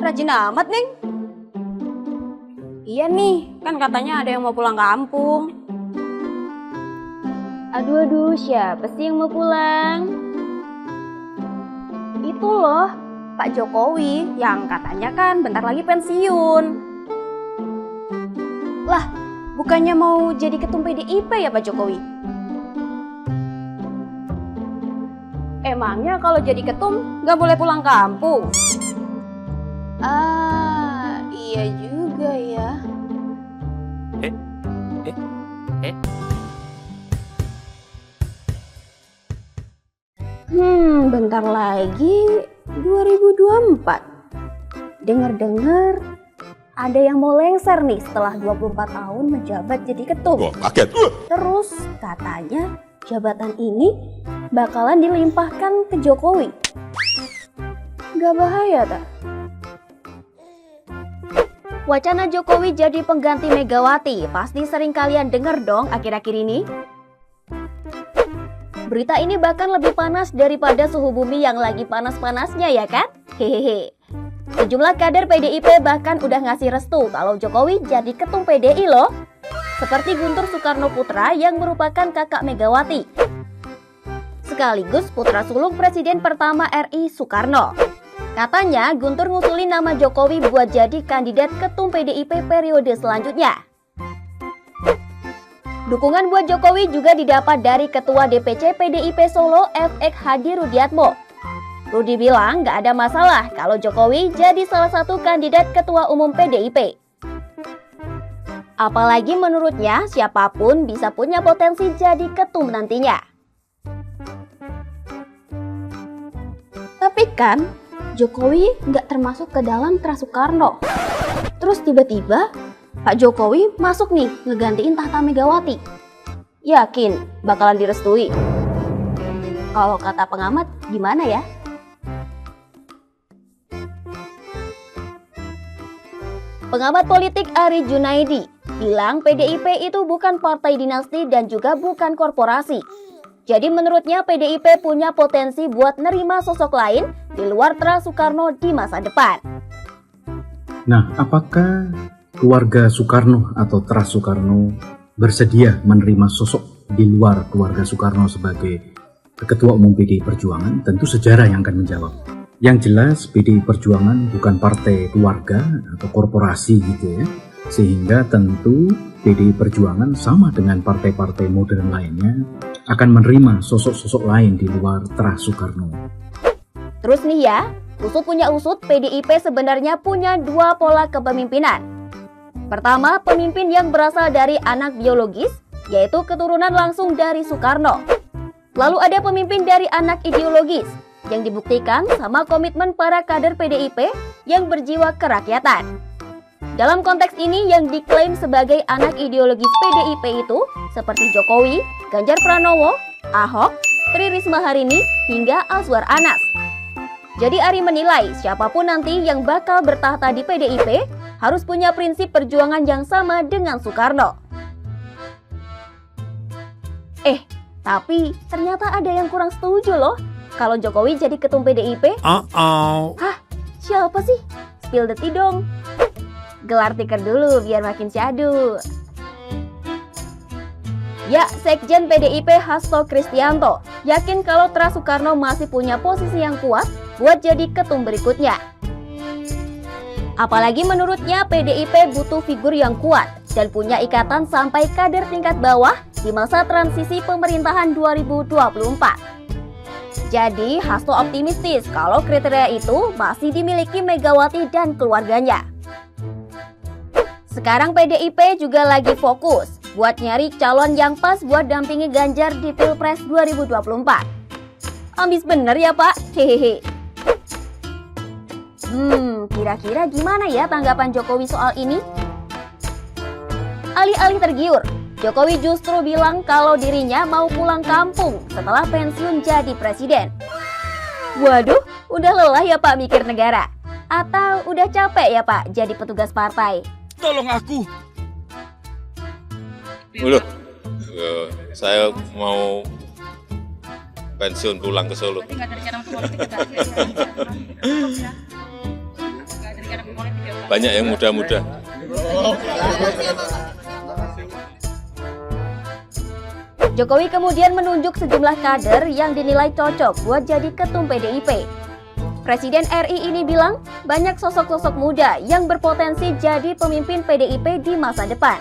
Rajin amat, Neng. Iya nih, kan katanya ada yang mau pulang kampung. Aduh, siapa sih yang mau pulang? Itu loh, Pak Jokowi yang katanya kan bentar lagi pensiun. Lah, bukannya mau jadi ketum PDIP ya Pak Jokowi? Emangnya kalau jadi ketum nggak boleh pulang kampung? Ah, iya juga ya. Bentar lagi 2024. Dengar-dengar ada yang mau lengser nih setelah 24 tahun menjabat jadi ketum. Wah, kaget. Terus katanya jabatan ini bakalan dilimpahkan ke Jokowi. Gak bahaya tak? Wacana Jokowi jadi pengganti Megawati pasti sering kalian dengar dong akhir-akhir ini. Berita ini bahkan lebih panas daripada suhu bumi yang lagi panas-panasnya ya kan? Hehehe. Sejumlah kader PDIP bahkan udah ngasih restu kalau Jokowi jadi ketum PDI loh. Seperti Guntur Soekarno Putra yang merupakan kakak Megawati. Sekaligus putra sulung Presiden pertama RI Soekarno. Katanya Guntur ngusulin nama Jokowi buat jadi kandidat ketum PDIP periode selanjutnya. Dukungan buat Jokowi juga didapat dari Ketua DPC PDIP Solo FX Hadi Rudiatmo. Rudi bilang gak ada masalah kalau Jokowi jadi salah satu kandidat Ketua Umum PDIP. Apalagi menurutnya siapapun bisa punya potensi jadi ketum nantinya. Tapi kan Jokowi gak termasuk ke dalam Soekarno. Terus tiba-tiba Pak Jokowi masuk nih ngegantiin tahta Megawati. Yakin bakalan direstui? Kalau kata pengamat gimana ya? Pengamat politik Ari Junaidi bilang PDIP itu bukan partai dinasti dan juga bukan korporasi. Jadi menurutnya PDIP punya potensi buat nerima sosok lain di luar Soekarno di masa depan. Nah, apakah keluarga Soekarno atau Soekarno bersedia menerima sosok di luar keluarga Soekarno sebagai Ketua Umum PDI Perjuangan? Tentu sejarah yang akan menjawab. Yang jelas PDI Perjuangan bukan partai keluarga atau korporasi gitu ya. Sehingga tentu PDI Perjuangan sama dengan partai-partai modern lainnya akan menerima sosok-sosok lain di luar Soekarno. Terus nih ya, usut punya usut PDIP sebenarnya punya dua pola kepemimpinan. Pertama, pemimpin yang berasal dari anak biologis, yaitu keturunan langsung dari Soekarno. Lalu ada pemimpin dari anak ideologis, yang dibuktikan sama komitmen para kader PDIP yang berjiwa kerakyatan. Dalam konteks ini yang diklaim sebagai anak ideologis PDIP itu seperti Jokowi, Ganjar Pranowo, Ahok, Tri Risma Harini, hingga Azwar Anas. Jadi Ari menilai siapapun nanti yang bakal bertahta di PDIP harus punya prinsip perjuangan yang sama dengan Soekarno. Tapi ternyata ada yang kurang setuju loh kalau Jokowi jadi ketum PDIP. Hah? Siapa sih? Spill the tea dong. Gelar tikar dulu biar makin syadu. Ya, Sekjen PDIP Hasto Kristianto yakin kalau Soekarno masih punya posisi yang kuat buat jadi ketum berikutnya. Apalagi menurutnya PDIP butuh figur yang kuat dan punya ikatan sampai kader tingkat bawah di masa transisi pemerintahan 2024. Jadi Hasto optimistis kalau kriteria itu masih dimiliki Megawati dan keluarganya. Sekarang PDIP juga lagi fokus buat nyari calon yang pas buat dampingi Ganjar di Pilpres 2024. Ambis bener ya Pak? Hehehe. Kira-kira gimana ya tanggapan Jokowi soal ini? Alih-alih tergiur, Jokowi justru bilang kalau dirinya mau pulang kampung setelah pensiun jadi presiden. Waduh, udah lelah ya Pak mikir negara? Atau udah capek ya Pak jadi petugas partai? Tolong aku. Loh, saya mau pensiun pulang ke Solo. Tapi nggak ada rencana untuk politik ya, Pak? Nggak ada rencana banyak yang muda-muda. Jokowi kemudian menunjuk sejumlah kader yang dinilai cocok buat jadi ketum PDIP. Presiden RI ini bilang banyak sosok-sosok muda yang berpotensi jadi pemimpin PDIP di masa depan.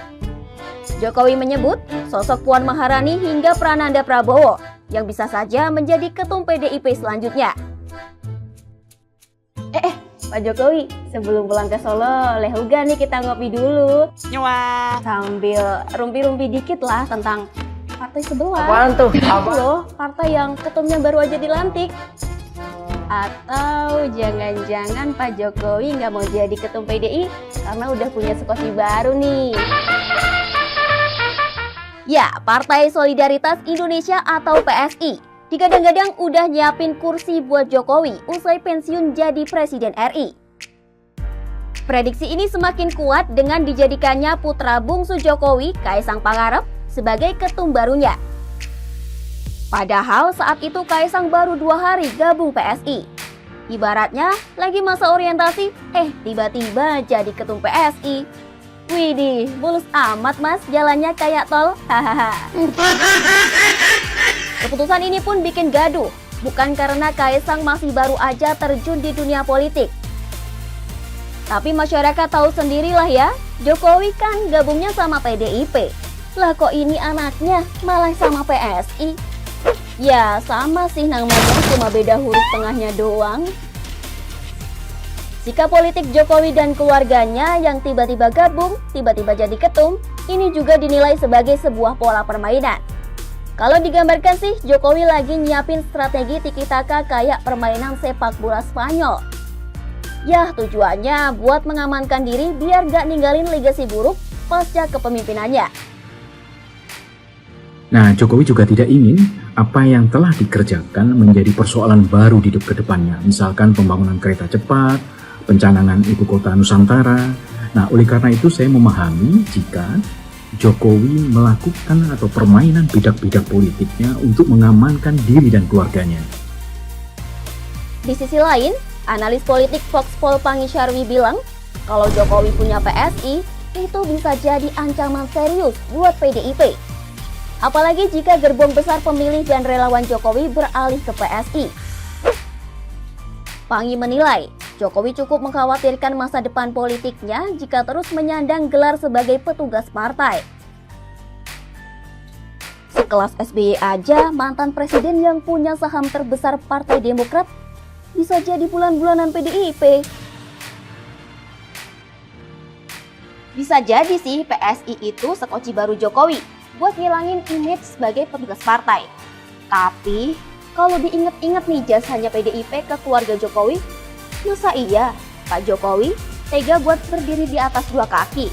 Jokowi menyebut sosok Puan Maharani hingga Prananda Prabowo yang bisa saja menjadi ketum PDIP selanjutnya. Pak Jokowi, sebelum pulang ke Solo, lehuga nih kita ngopi dulu. Nyewa. Sambil rumpi-rumpi dikit lah tentang partai sebelah. Apaan tuh? Itu loh, partai yang ketumnya baru aja dilantik. Atau jangan-jangan Pak Jokowi nggak mau jadi ketum PDI karena udah punya skoci baru nih. Ya, Partai Solidaritas Indonesia atau PSI digadang-gadang udah nyiapin kursi buat Jokowi usai pensiun jadi Presiden RI. Prediksi ini semakin kuat dengan dijadikannya putra bungsu Jokowi, Kaisang Pangarep, sebagai ketum barunya. Padahal saat itu Kaisang baru 2 hari gabung PSI. Ibaratnya lagi masa orientasi, tiba-tiba jadi ketum PSI. Widih, mulus amat mas, jalannya kayak tol. Hahaha. Keputusan ini pun bikin gaduh, bukan karena Kaisang masih baru aja terjun di dunia politik. Tapi masyarakat tahu sendirilah ya, Jokowi kan gabungnya sama PDIP. Lah kok ini anaknya malah sama PSI? Ya sama sih namanya, cuma beda huruf tengahnya doang. Sikap politik Jokowi dan keluarganya yang tiba-tiba gabung, tiba-tiba jadi ketum, ini juga dinilai sebagai sebuah pola permainan. Kalau digambarkan sih, Jokowi lagi nyiapin strategi tiki-taka kayak permainan sepak bola Spanyol. Yah, tujuannya buat mengamankan diri biar gak ninggalin legasi buruk pasca kepemimpinannya. Nah, Jokowi juga tidak ingin apa yang telah dikerjakan menjadi persoalan baru di kedepannya. Misalkan pembangunan kereta cepat, pencanangan ibu kota Nusantara. Nah, oleh karena itu saya memahami jika Jokowi melakukan atau permainan bidak-bidak politiknya untuk mengamankan diri dan keluarganya. Di sisi lain, analis politik Foxpol Pangisarwi bilang, kalau Jokowi punya PSI, itu bisa jadi ancaman serius buat PDIP. Apalagi jika gerbong besar pemilih dan relawan Jokowi beralih ke PSI. Pangi menilai, Jokowi cukup mengkhawatirkan masa depan politiknya jika terus menyandang gelar sebagai petugas partai. Sekelas SBY aja, mantan presiden yang punya saham terbesar Partai Demokrat, bisa jadi bulan-bulanan PDIP. Bisa jadi sih PSI itu sekoci baru Jokowi buat ngilangin image sebagai petugas partai. Tapi kalau diinget-inget nih jasanya PDIP ke keluarga Jokowi, masa iya Pak Jokowi tega buat berdiri di atas 2 kaki?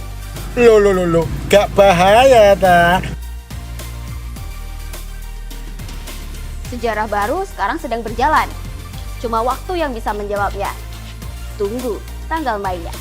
Loh, gak bahaya ta? Sejarah baru sekarang sedang berjalan. Cuma waktu yang bisa menjawabnya. Tunggu tanggal mainnya.